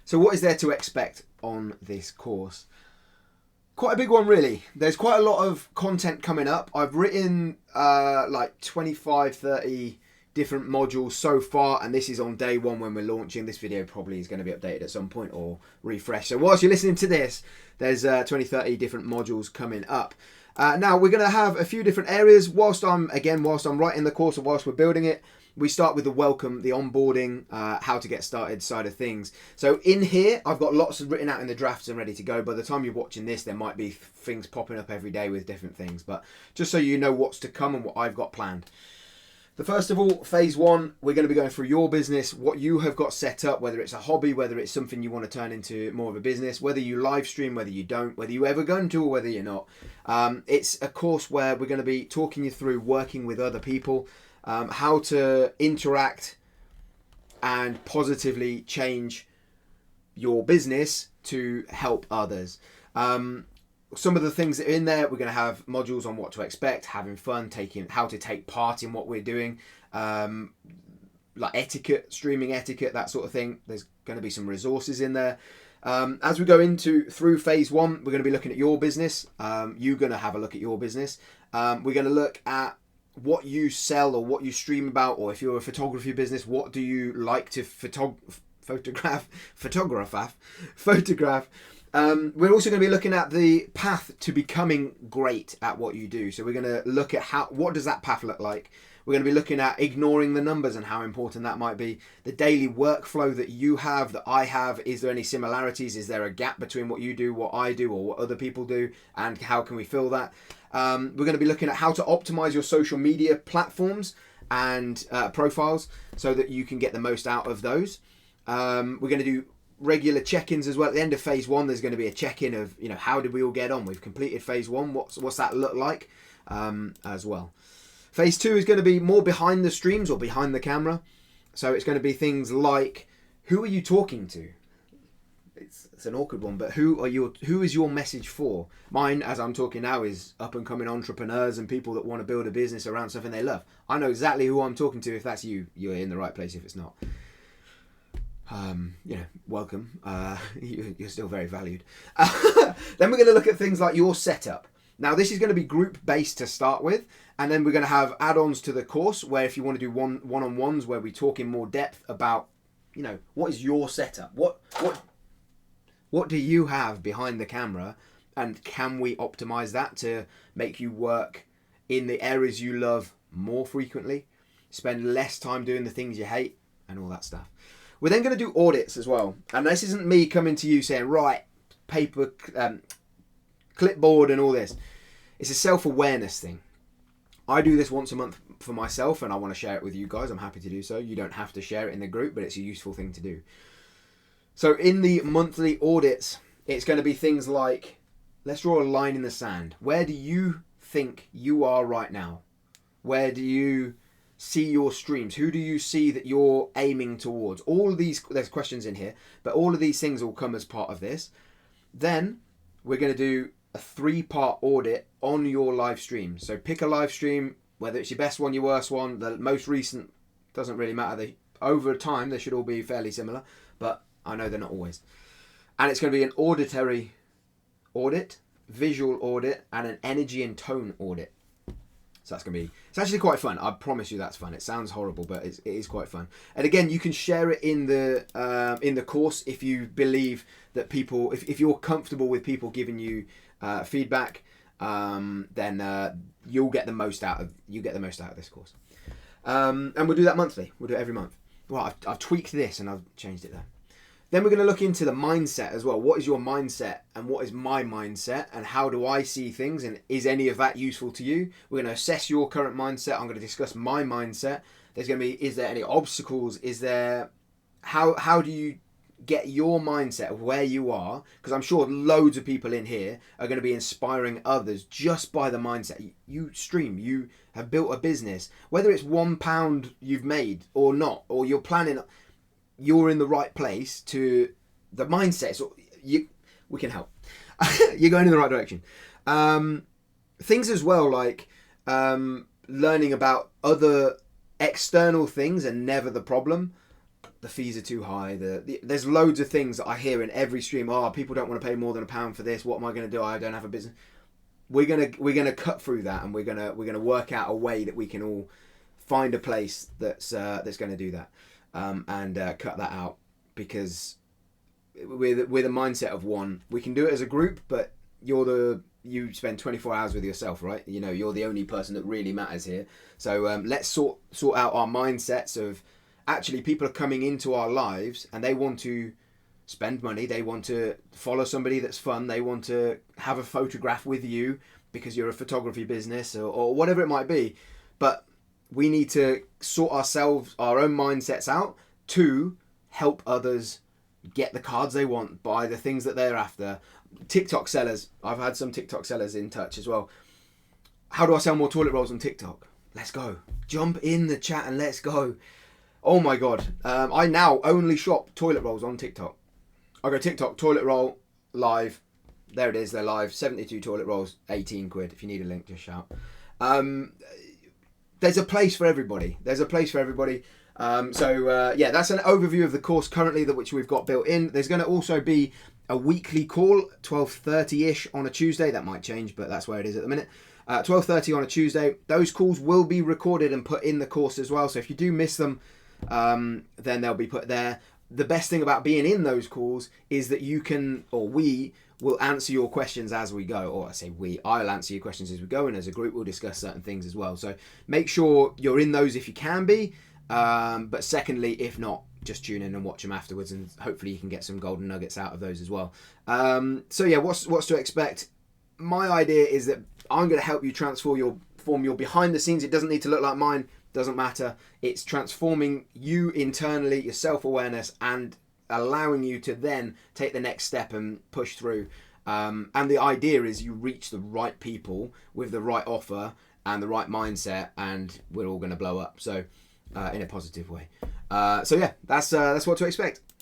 So what is there to expect on this course? Quite a big one, really. There's quite a lot of content coming up. I've written like 25, 30 different modules so far, and this is on day one when we're launching. This video probably is going to be updated at some point or refreshed. So whilst you're listening to this, there's 20, 30 different modules coming up. Now, we're going to have a few different areas. Whilst I'm writing the course and whilst we're building it, we start with the welcome, the onboarding, how to get started side of things. So in here, I've got lots written out in the drafts and ready to go. By the time you're watching this, there might be things popping up every day with different things. But just so you know what's to come and what I've got planned. The first of all, phase one, we're going to be going through your business, what you have got set up, whether it's a hobby, whether it's something you want to turn into more of a business, whether you live stream, whether you don't, whether you ever going to or whether you're not. It's a course where we're going to be talking you through working with other people, how to interact and positively change your business to help others. Some of the things that are in there, we're going to have modules on what to expect, having fun, how to take part in what we're doing, like etiquette, streaming etiquette, that sort of thing. There's going to be some resources in there. As we go through phase one, we're going to be looking at your business. You're going to have a look at your business. We're going to look at what you sell or what you stream about, or if you're a photography business, what do you like to photograph. We're also going to be looking at the path to becoming great at what you do. So we're going to look at what does that path look like. We're going to be looking at ignoring the numbers and how important that might be. The daily workflow that you have, that I have, is there any similarities? Is there a gap between what you do, what I do, or what other people do? And how can we fill that? We're going to be looking at how to optimize your social media platforms and profiles so that you can get the most out of those. We're going to do regular check-ins as well. At the end of phase one, there's going to be a check-in of, how did we all get on? We've completed phase one. What's that look like as well? Phase two is going to be more behind the streams or behind the camera. So it's going to be things like, who are you talking to? It's an awkward one, but who is your message for? Mine, as I'm talking now, is up and coming entrepreneurs and people that want to build a business around something they love. I know exactly who I'm talking to. If that's you, you're in the right place. If it's not, welcome. You're still very valued. Then we're going to look at things like your setup. Now, this is going to be group based to start with, and then we're going to have add-ons to the course where if you want to do one-on-ones where we talk in more depth about, what is your setup? What do you have behind the camera, and can we optimize that to make you work in the areas you love more frequently, spend less time doing the things you hate, and all that stuff. We're then going to do audits as well. And this isn't me coming to you saying, right, paper, clipboard and all this. It's a self-awareness thing. I do this once a month for myself and I want to share it with you guys. I'm happy to do so. You don't have to share it in the group, but it's a useful thing to do. So in the monthly audits, it's going to be things like, let's draw a line in the sand. Where do you think you are right now? Where do you see your streams? Who do you see that you're aiming towards? All of these, there's questions in here, but all of these things will come as part of this. Then we're going to do a 3-part audit on your live stream. So pick a live stream, whether it's your best one, your worst one, the most recent, doesn't really matter. Over time, they should all be fairly similar, but I know they're not always. And it's going to be an auditory audit, visual audit, and an energy and tone audit. So it's actually quite fun. I promise you that's fun. It sounds horrible, but it is quite fun. And again, you can share it in the course if you believe that people, if you're comfortable with people giving you feedback, then you'll get the most out of this course. And we'll do that monthly. We'll do it every month. Well, I've tweaked this and I've changed it there. Then we're going to look into the mindset as well. What is your mindset and what is my mindset and how do I see things and is any of that useful to you? We're going to assess your current mindset. I'm going to discuss my mindset. There's going to be, is there any obstacles? Is there, how do you get your mindset of where you are? Because I'm sure loads of people in here are going to be inspiring others just by the mindset. You stream, you have built a business, whether it's £1 you've made or not, or you're planning, you're in the right place to the mindset. So we can help. You're going in the right direction. Things as well like learning about other external things and never the problem. the fees are too high. There's loads of things that I hear in every stream. Oh, people don't want to pay more than £1 for this. What am I going to do? I don't have a business. We're gonna cut through that, and we're gonna work out a way that we can all find a place that's going to do that, and cut that out, because with a mindset of one, we can do it as a group, but you spend 24 hours with yourself, right? You know, you're the only person that really matters here. So let's sort out our mindsets of, actually, people are coming into our lives and they want to spend money, they want to follow somebody that's fun, they want to have a photograph with you because you're a photography business, or whatever it might be. But we need to sort our own mindsets out to help others get the cards they want, buy the things that they're after. TikTok sellers, I've had some TikTok sellers in touch as well. How do I sell more toilet rolls on TikTok? Let's go. Jump in the chat and let's go. Oh my God. I now only shop toilet rolls on TikTok. I go TikTok, toilet roll, live. There it is, they're live. 72 toilet rolls, 18 quid. If you need a link, just shout. There's a place for everybody. So that's an overview of the course currently, which we've got built in. There's going to also be a weekly call, 12:30ish on a Tuesday. That might change, but that's where it is at the minute. 12:30 on a Tuesday. Those calls will be recorded and put in the course as well. So if you do miss them, then they'll be put there. The best thing about being in those calls is that you can, or we will answer your questions as we go. Or I say I'll answer your questions as we go, and as a group we'll discuss certain things as well. So make sure you're in those if you can be. But secondly, if not, just tune in and watch them afterwards, and hopefully you can get some golden nuggets out of those as well. So yeah, what's to expect? My idea is that I'm going to help you transform your behind the scenes. It doesn't need to look like mine. Doesn't matter. It's transforming you internally, your self-awareness, and allowing you to then take the next step and push through. And the idea is you reach the right people with the right offer and the right mindset, and we're all going to blow up. So in a positive way. So yeah, that's what to expect.